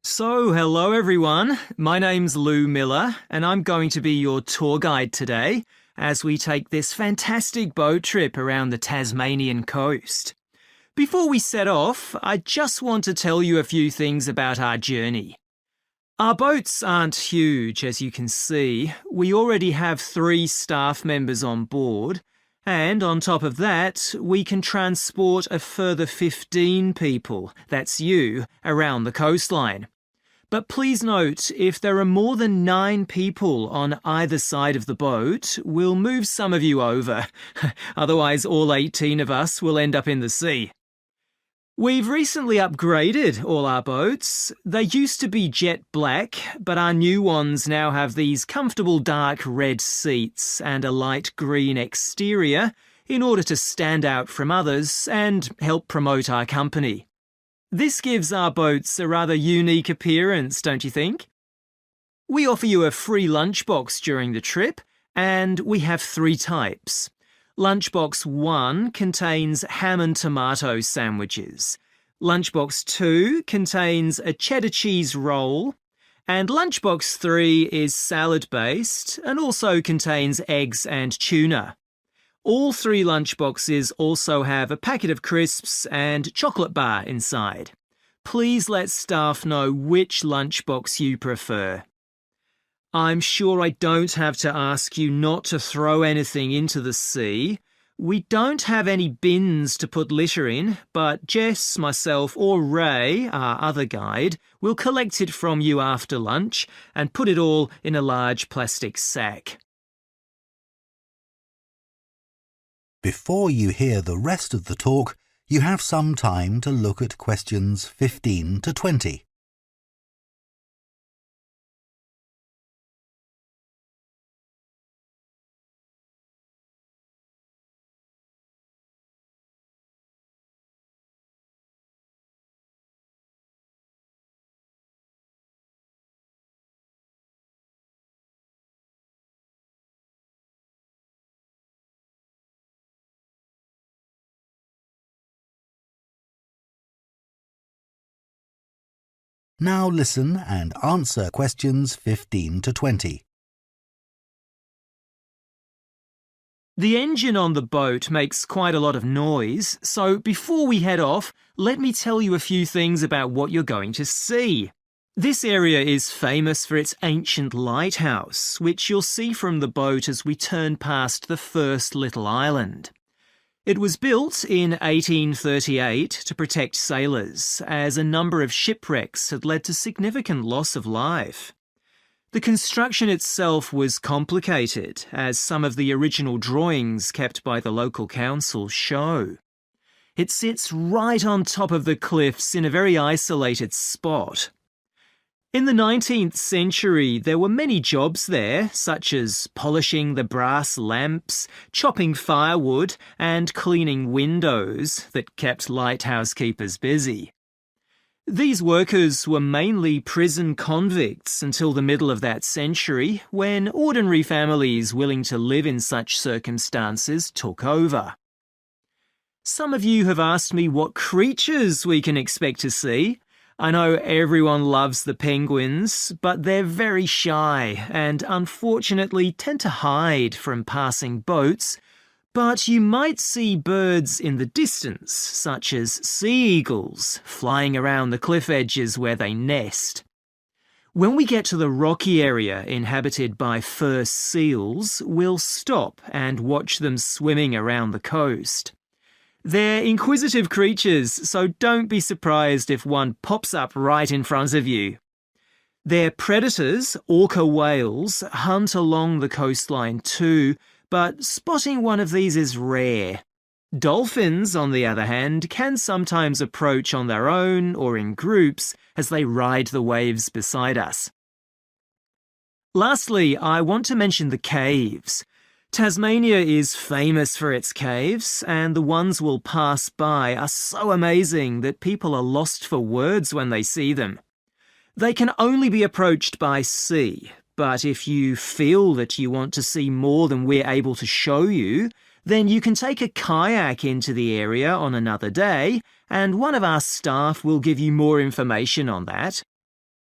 Hello everyone. My name's Lou Miller, and I'm going to be your tour guide today as we take this fantastic boat trip around the Tasmanian coast. Before we set off, I just want to tell you a few things about our journey. Our boats aren't huge, as you can see. We already have 3 staff members on board, and on top of that, we can transport a further 15 people, that's you, around the coastline. But please note, if there are more than 9 people on either side of the boat, we'll move some of you over. Otherwise, all 18 of us will end up in the sea. We've recently upgraded all our boats. They used to be jet black, but our new ones now have these comfortable dark red seats and a light green exterior in order to stand out from others and help promote our company. This gives our boats a rather unique appearance, don't you think? We offer you a free lunchbox during the trip, and we have 3 types. Lunchbox 1 contains ham and tomato sandwiches. Lunchbox 2 contains a cheddar cheese roll. And Lunchbox 3 is salad-based and also contains eggs and tuna. All 3 lunchboxes also have a packet of crisps and chocolate bar inside. Please let staff know which lunchbox you prefer. I'm sure I don't have to ask you not to throw anything into the sea. We don't have any bins to put litter in, but Jess, myself, or Ray, our other guide, will collect it from you after lunch and put it all in a large plastic sack. Before you hear the rest of the talk, you have some time to look at questions 15 to 20. Now listen and answer questions 15 to 20. The engine on the boat makes quite a lot of noise, so before we head off, let me tell you a few things about what you're going to see. This area is famous for its ancient lighthouse, which you'll see from the boat as we turn past the first little island. It was built in 1838 to protect sailors, as a number of shipwrecks had led to significant loss of life. The construction itself was complicated, as some of the original drawings kept by the local council show. It sits right on top of the cliffs in a very isolated spot. In the 19th century, there were many jobs there, such as polishing the brass lamps, chopping firewood, and cleaning windows that kept lighthouse keepers busy. These workers were mainly prison convicts until the middle of that century, when ordinary families willing to live in such circumstances took over. Some of you have asked me what creatures we can expect to see. I know everyone loves the penguins, but they're very shy and unfortunately tend to hide from passing boats. But you might see birds in the distance, such as sea eagles, flying around the cliff edges where they nest. When we get to the rocky area inhabited by fur seals, we'll stop and watch them swimming around the coast. They're inquisitive creatures, so don't be surprised if one pops up right in front of you. Their predators, orca whales, hunt along the coastline too, but spotting one of these is rare. Dolphins, on the other hand, can sometimes approach on their own or in groups as they ride the waves beside us. Lastly, I want to mention the caves. Tasmania is famous for its caves, and the ones we'll pass by are so amazing that people are lost for words when they see them. They can only be approached by sea, but if you feel that you want to see more than we're able to show you, then you can take a kayak into the area on another day, and one of our staff will give you more information on that.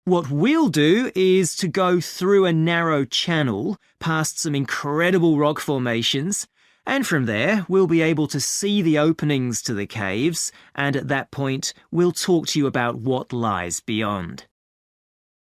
What we'll do is to go through a narrow channel past some incredible rock formations, and from there we'll be able to see the openings to the caves, and at that point we'll talk to you about what lies beyond.